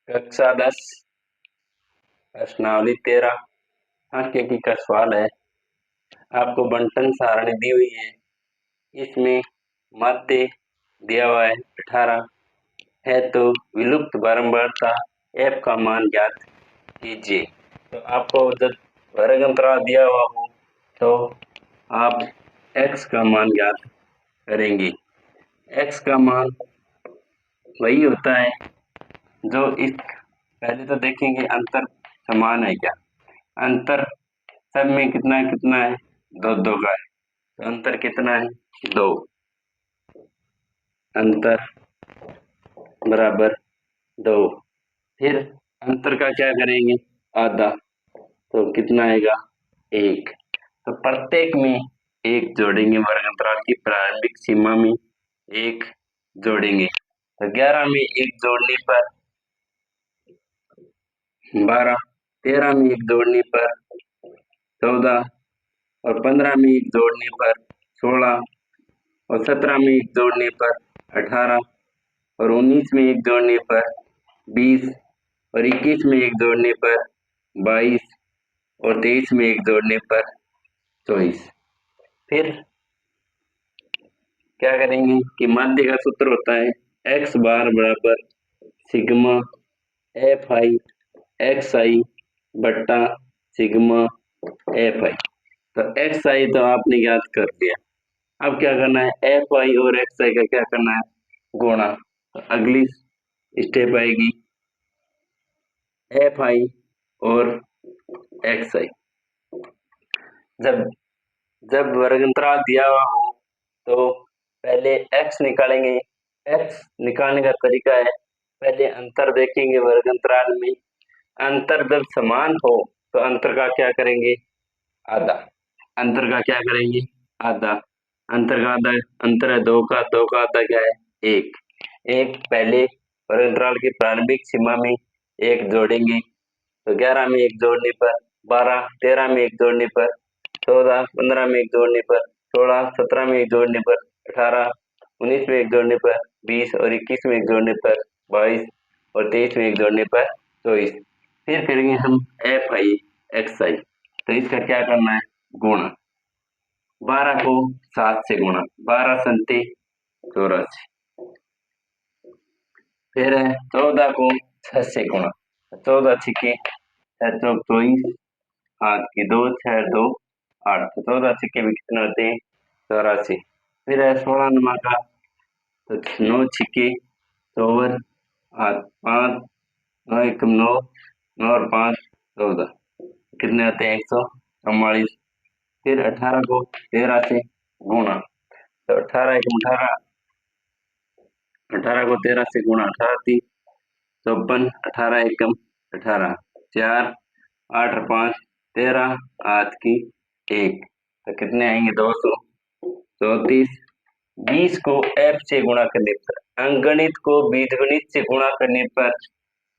कक्षा 10 प्रश्नावली 13 अंक की का सवाल है। आपको बंटन सारणी दी हुई है। इसमें मध्य दिया हुआ है 18 है, तो विलुप्त बारंबारता f का मान ज्ञात कीजिए। तो आपको जब वर्ग अंतराल दिया हुआ हो तो आप x का मान ज्ञात करेंगे। x का मान वही होता है जो इस पहले तो देखेंगे अंतर समान है क्या। अंतर सब में कितना कितना है, दो दो का है, तो अंतर कितना है, दो। अंतर बराबर दो। फिर अंतर का क्या करेंगे, आधा, तो कितना आएगा, एक। तो प्रत्येक में एक जोड़ेंगे, वर्ग अंतराल की प्रारंभिक सीमा में एक जोड़ेंगे। तो 11 में एक जोड़ने पर 12, 13 में एक जोड़ने पर 14, और 15 में एक जोड़ने पर 16, और 17 में एक जोड़ने पर 18, और 19 में एक जोड़ने पर 20, और 21 में एक जोड़ने पर 22, और 23 में एक जोड़ने पर 24। फिर क्या करेंगे कि माध्य का सूत्र होता है x बार बराबर सिग्मा एफ आई एक्स आई बट्टा सिग्मा एफ आई। तो एक्स आई तो आपने याद कर लिया। अब क्या करना है, एफ आई और एक्स आई का क्या करना है, गुणा। तो अगली स्टेप आएगी एफ आई और एक्स आई। जब जब वर्ग अंतराल दिया हुआ हो तो पहले x निकालेंगे। x निकालने का तरीका है, पहले अंतर देखेंगे वर्ग अंतराल में। अंतर जब समान हो तो अंतर का क्या करेंगे, आधा। अंतर का क्या करेंगे, आधा। अंतर का आधा, अंतर है दो का, दो का आधा क्या है, एक। एक पहले वर्ग अंतराल की प्रारंभिक सीमा में एक जोड़ेंगे। तो 11 में एक जोड़ने पर 12, 13 में एक जोड़ने पर 14, 15 में एक जोड़ने पर 16, 17 में एक जोड़ने पर 18, 19 में एक जोड़ने पर 20, और 21 में एक जोड़ने पर 22, और 23 में एक जोड़ने पर 24। फिर करेंगे हम एफ आई एक्स आई। तो इसका क्या करना है, गुणा। 12 को 7 से गुणा, 12 संते 84। फिर है 14 को 6 से गुणा, 14 छिके 24, हाथ की दो, 6 2 8। तो 14 सिक्के भी कितने होते हैं, 84। फिर है 16 नमा का, तो 9 छिके 54, हाथ 5, 9 1 9, 9 और 5 14, कितने होते हैं, 144। फिर 18 को 13 से गुणा। तो 18 1 18, 18 को 13 से गुणा, 18 3 54, 18 1 18, 4 8 और 5 13, हाथ की 1। तो कितने आएंगे, 234। 20 को f से गुणा करने पर, अंकगणित को बीजगणित से गुणा करने पर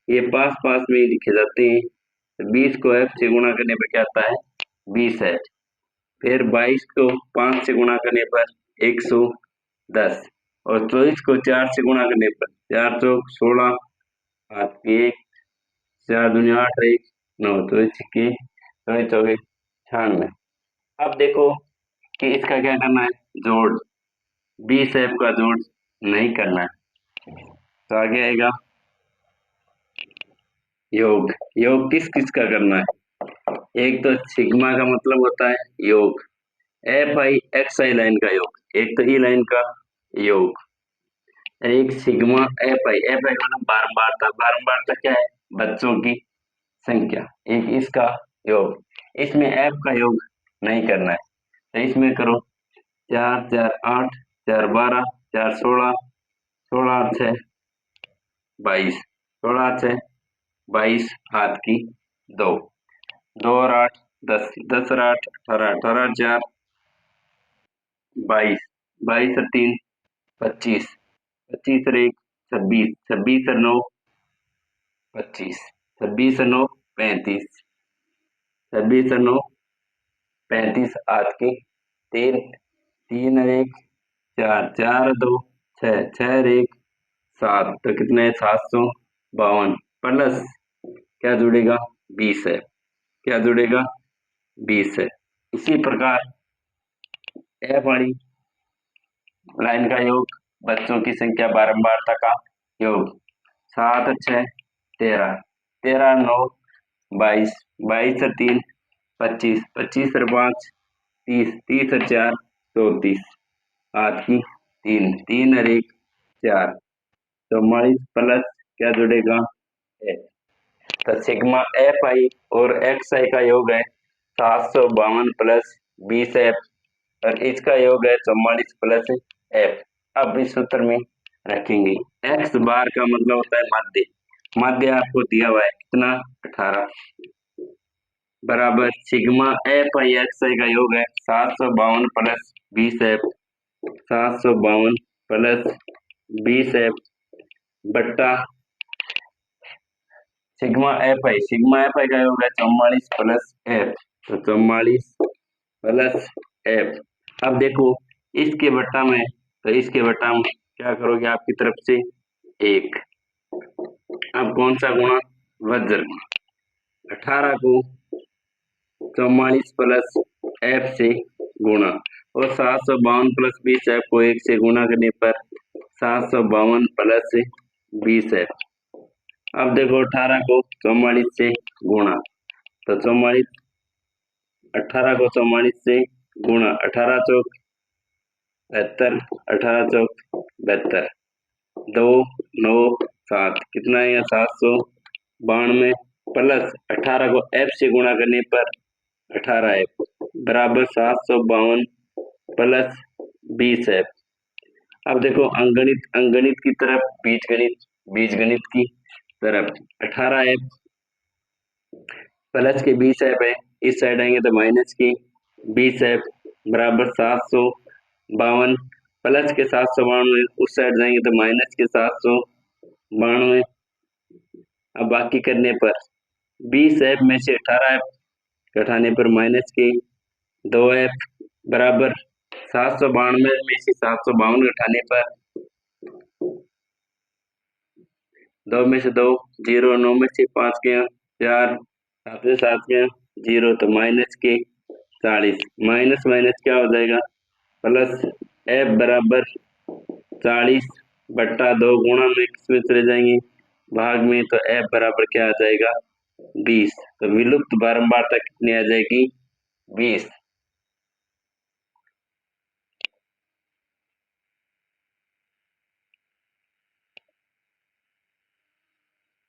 ये पास पास में ही लिखे जाते हैं। तो 20 को f से गुणा करने पर क्या आता है, 20 है। फिर 22 को 5 से गुणा करने पर 110, और 24 को 4 से गुणा करने पर 4 चौक 16, हाथ की 1, 4 दूनी 8 1 9, तो इसकी 24 96। अब देखो कि इसका क्या करना है, जोड़। 20 f का जोड़ नहीं करना है, तो आगे आएगा योग। योग किस किस का करना है, एक तो सिग्मा का मतलब होता है योग, F I x I line का योग, एक तो ई लाइन का योग। एक सिग्मा एफ आई मतलब बारंबारता, बारंबारता क्या है, बच्चों की संख्या। एक इसका योग, इसमें एफ का योग नहीं करना है, तो इसमें करो 4 4 8, 4 12, 4 16, 16 8 6 22, 16 8 6 22, हाथ की 2, 2 और 8 10, 10 और 8 18, 18 4 22, 22 और 3 25, 25 और 1 26, 26 और 9 25, 26 और 9 35, 26 और 9 35, हाथ की 3, 3 और 1 4, 4 और 2 6, 6 और 1 7, तो कितने 752। प्लस क्या जुड़ेगा 20 है, क्या जुड़ेगा 20 है। इसी प्रकार एफ वाली लाइन का योग, बच्चों की संख्या बारंबारता का योग, 7 6 13, 13 9 22, 22 और 3 25, 25 और 5 30, 30 और 4 34, हाथ की 3, 3 और 1 4, 44 प्लस क्या जुड़ेगा एफ। तो सिग्मा एफ आई और एक्स आई का योग है 752 प्लस 20 एफ, और इसका योग है 44 प्लस एफ। अब इस सूत्र में रखेंगे एक्स बार का मतलब होता है माध्य, माध्य आपको दिया हुआ है कितना 18, बराबर सिग्मा एफ आई एक्स आई का योग है 752 प्लस 20 एफ, 752 प्लस 20 एफ बट्टा sigma F I, sigma F I का योग है 44 प्लस एफ, तो 44 प्लस एफ। अब देखो इसके बट्टा में, तो इसके बट्टा में क्या करोगे आपकी तरफ से 1। अब कौन सा गुणा, वज्र गुणा, 18 को 44 प्लस एफ से गुणा, और 752 प्लस 20 एफ को 1 से गुणा करने पर 752 प्लस 20 एफ। अब देखो 18 को 44 से गुणा, तो 44, 18 को 44 से गुणा, 18 चौक 72, 18 चौक 72, 2 9 7, कितना है 792 प्लस 18 को एफ से गुणा करने पर 18 एफ बराबर 752 प्लस 20 एफ। अब देखो अंगणित अंगणित की तरफ बीजगणित, बीजगणित की तरफ 18 एफ प्लस के 20 एफ है, इस साइड आएंगे तो माइनस की 20 एफ बराबर 752 प्लस के 792, उस साइड जाएंगे तो माइनस के 792। अब बाकी करने पर 20 एफ में से 18 एफ घटाने पर माइनस के 2 एफ बराबर 792 में से 752 घटाने पर 2 में से 2 0, 9 में से 5 गया 4, 7 से 7 गया 0, तो माइनस के 40, माइनस माइनस क्या हो जाएगा प्लस एफ बराबर 40 बट्टा 2 गुणा में किसमें चले जाएंगे भाग में, तो एफ बराबर क्या आ जाएगा 20। तो विलुप्त बारंबारता कितनी आ जाएगी 20।